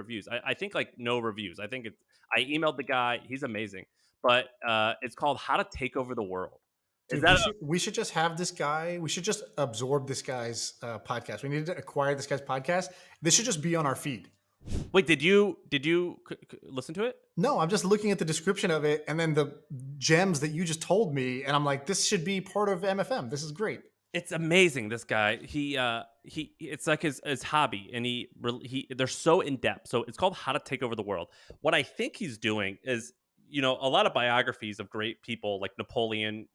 reviews. I think like no reviews. I think it's I emailed the guy. He's amazing, but it's called How to Take Over the World. Is Dude, we that should we should just have this guy. We should just absorb this guy's podcast. We need to acquire this guy's podcast. This should just be on our feed. wait? Did you listen to it? No, I'm just looking at the description of it and then the gems that you just told me, and I'm like, this should be part of MFM. This is great. It's amazing. This guy, he, it's like his hobby, and they're so in depth. So it's called How to Take Over the World. What I think he's doing is, a lot of biographies of great people like Napoleon,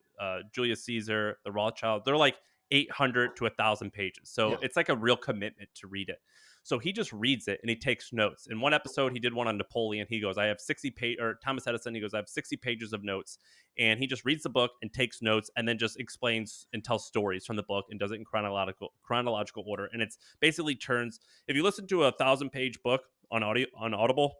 Julius Caesar, the Rothschild. They're like 800 to 1,000 pages. So Yeah. it's like a real commitment to read it. So he just reads it and he takes notes. In one episode, he did one on Napoleon. He goes, "I have 60 or Thomas Edison." He goes, "I have 60 pages of notes," and he just reads the book and takes notes and then just explains and tells stories from the book and does it in chronological order. And it's basically turns. If you listen to a 1,000-page book on Audible,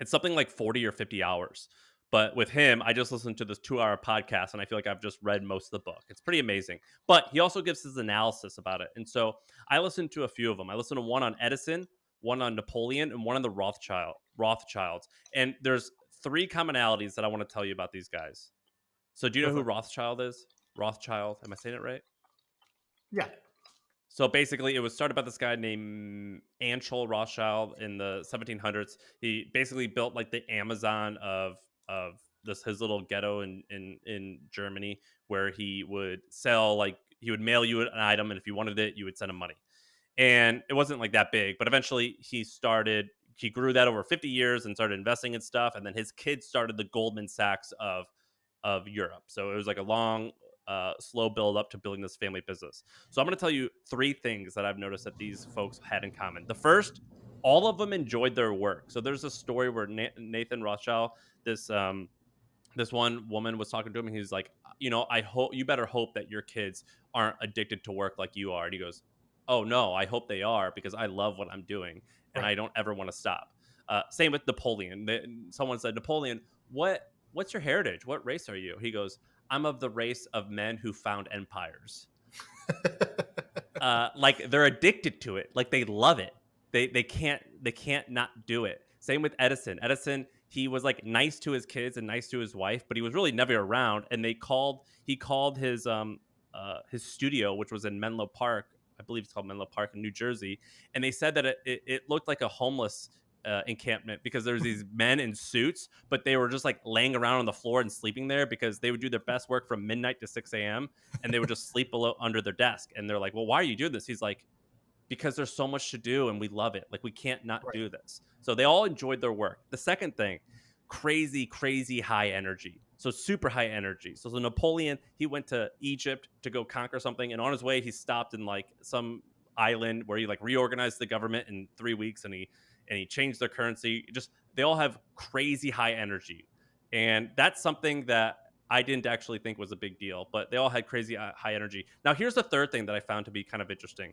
it's something like 40 or 50 hours. But with him, I just listened to this 2-hour podcast and I feel like I've just read most of the book. It's pretty amazing. But he also gives his analysis about it. And so I listened to a few of them. I listened to one on Edison, one on Napoleon, and one on the Rothschilds. And there's three commonalities that I want to tell you about these guys. So do you Go know for who it. Rothschild is? Rothschild. Am I saying it right? Yeah. So basically, it was started by this guy named Anshel Rothschild in the 1700s. He basically built like the Amazon of this his little ghetto in Germany, where he would sell like he would mail you an item, and if you wanted it, you would send him money. And it wasn't like that big, but eventually he grew that over 50 years and started investing in stuff, and then his kids started the Goldman Sachs of Europe. So it was like a long slow build up to building this family business. So I'm going to tell you three things that I've noticed that these folks had in common. The first, all of them enjoyed their work. So there's a story where Nathan Rothschild, this one woman was talking to him, and he's like, I hope you better hope that your kids aren't addicted to work like you are. And he goes, "Oh no, I hope they are because I love what I'm doing and Right. I don't ever want to stop." Same with Napoleon. Someone said, "Napoleon, what's your heritage? What race are you?" He goes, "I'm of the race of men who found empires." Like they're addicted to it. Like they love it. They can't not do it. Same with Edison. Edison, he was like nice to his kids and nice to his wife, but he was really never around. And he called his studio, which was in Menlo Park. I believe it's called Menlo Park in New Jersey. And they said that it looked like a homeless encampment because there's these men in suits, but they were just like laying around on the floor and sleeping there because they would do their best work from midnight to 6 a.m. and they would just sleep below under their desk. And they're like, "Well, why are you doing this?" He's like, "Because there's so much to do and we love it. Like we can't not Right. do this." So they all enjoyed their work. The second thing, crazy high energy. So super high energy. So Napoleon, he went to Egypt to go conquer something, and on his way he stopped in like some island where he like reorganized the government in 3 weeks, and he changed their currency. Just they all have crazy high energy. And that's something that I didn't actually think was a big deal, but they all had crazy high energy. Now, here's the third thing that I found to be kind of interesting.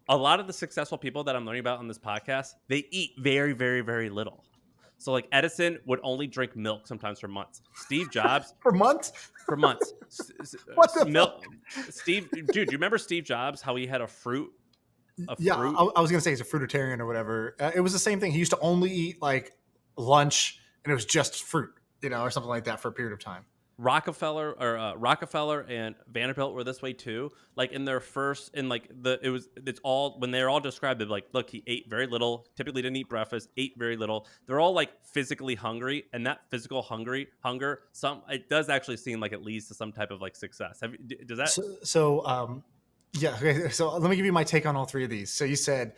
A lot of the successful people that I'm learning about on this podcast, they eat very, very, very little. So like Edison would only drink milk sometimes for months. Steve Jobs For months? for months. What the Milk. fuck? Dude, do you remember Steve Jobs? How he had a fruit, a Yeah, fruit. I was gonna say he's a fruitarian or whatever. It was the same thing. He used to only eat like lunch, and it was just fruit, or something like that for a period of time. Rockefeller and Vanderbilt were this way too. Like in their first, in like it's all when they're all described. They're like, look, he ate very little. Typically didn't eat breakfast. Ate very little. They're all like physically hungry, and that physical hunger, it does actually seem like it leads to some type of like success. Does that? Yeah. Okay, so let me give you my take on all three of these. So you said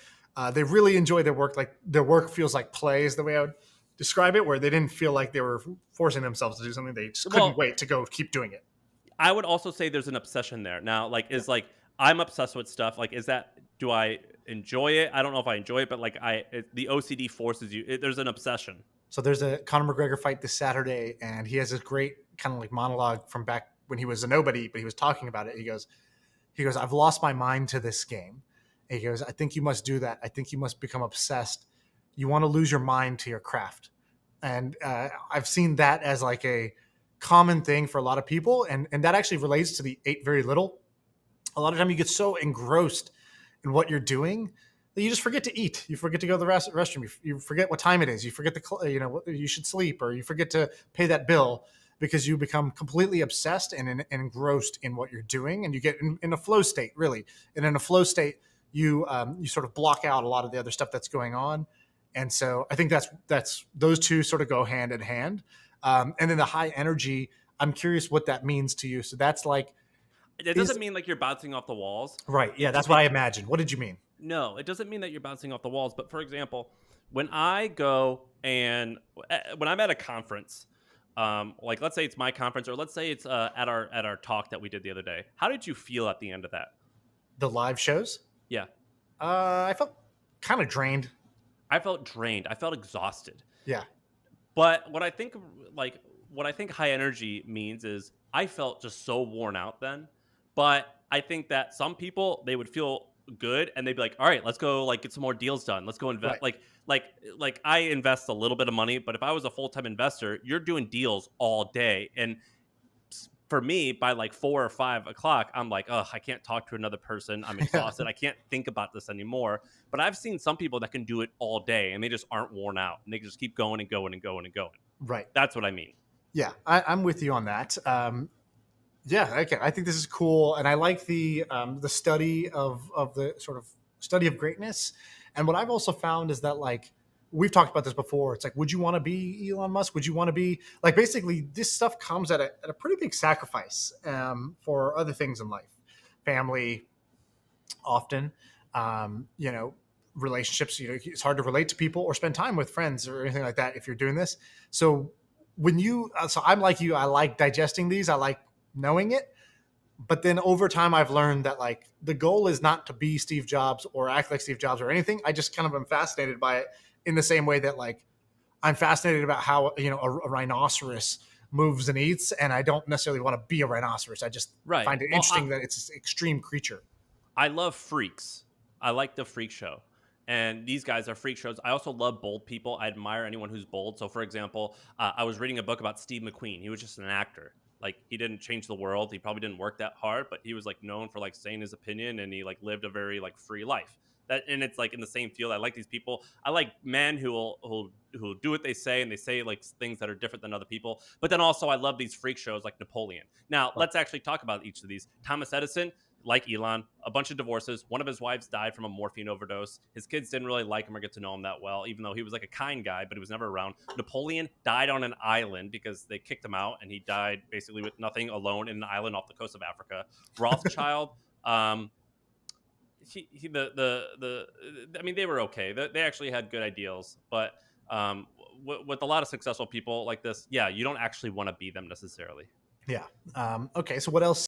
they really enjoy their work. Like their work feels like play is the way I would describe it, where they didn't feel like they were forcing themselves to do something. They just couldn't Well, wait to go keep doing it. I would also say there's an obsession there. Now, like, is like I'm obsessed with stuff. Like, is that do I enjoy it? I don't know if I enjoy it, but like the OCD forces you. There's an obsession. So there's a Conor McGregor fight this Saturday, and he has this great kind of like monologue from back when he was a nobody, but he was talking about it. He goes, "I've lost my mind to this game." And he goes, "I think you must do that. I think you must become obsessed. You want to lose your mind to your craft." And I've seen that as like a common thing for a lot of people. And that actually relates to the ate very little. A lot of time you get so engrossed in what you're doing you just forget to eat. You forget to go to the restroom. You forget what time it is. You forget you should sleep, or you forget to pay that bill because you become completely obsessed and engrossed in what you're doing, and you get in a flow state, really. And in a flow state, you sort of block out a lot of the other stuff that's going on. And so I think that's those two sort of go hand in hand. And then the high energy, I'm curious what that means to you. So that's like, It doesn't is mean like you're bouncing off the walls. right. Yeah, that's what It I imagined. What did you mean? No, it doesn't mean that you're bouncing off the walls. But for example, when I go and when I'm at a conference, like let's say it's my conference, or let's say it's at our talk that we did the other day. How did you feel at the end of that? The live shows? Yeah, I felt kind of drained. I felt drained. I felt exhausted. Yeah. But like what I think high energy means is I felt just so worn out then. But I think that some people they would feel good and they'd be like, "All right, let's go like get some more deals done. Let's go invest." Right. Like I invest a little bit of money, but if I was a full-time investor, you're doing deals all day. And for me, by like 4 or 5 o'clock, I'm like, oh, I can't talk to another person. I'm Yeah. exhausted. I can't think about this anymore. But I've seen some people that can do it all day and they just aren't worn out and they just keep going and going and going and going. Right. That's what I mean. Yeah. I'm with you on that. Yeah. Okay. I think this is cool, and I like the study of the sort of study of greatness. And what I've also found is that, like, we've talked about this before. It's like, would you want to be Elon Musk? Would you want to be like, basically this stuff comes at a pretty big sacrifice for other things in life, family, often, you know, relationships. You know, it's hard to relate to people or spend time with friends or anything like that if you're doing this. So so I'm like you. I like digesting these. I like knowing it. But then over time, I've learned that, like, the goal is not to be Steve Jobs or act like Steve Jobs or anything. I just kind of am fascinated by it in the same way that, like, I'm fascinated about how, a rhinoceros moves and eats, and I don't necessarily want to be a rhinoceros. I just Right. find it Well, interesting that it's an extreme creature. I love freaks. I like the freak show. And these guys are freak shows. I also love bold people. I admire anyone who's bold. So, for example, I was reading a book about Steve McQueen. He was just an actor. Like he didn't change the world. He probably didn't work that hard, but he was like known for like saying his opinion, and he like lived a very like free life. That and it's like in the same field. I like these people. I like men who do what they say and they say like things that are different than other people. But then also I love these freak shows like Napoleon. Now Right. let's actually talk about each of these. Thomas Edison, like Elon, a bunch of divorces. One of his wives died from a morphine overdose. His kids didn't really like him or get to know him that well, even though he was like a kind guy, but he was never around. Napoleon died on an island because they kicked him out, and he died basically with nothing, alone in an island off the coast of Africa. Rothschild, I mean, they were okay. They actually had good ideals, but with a lot of successful people like this, yeah, you don't actually want to be them necessarily. Yeah. Okay. So what else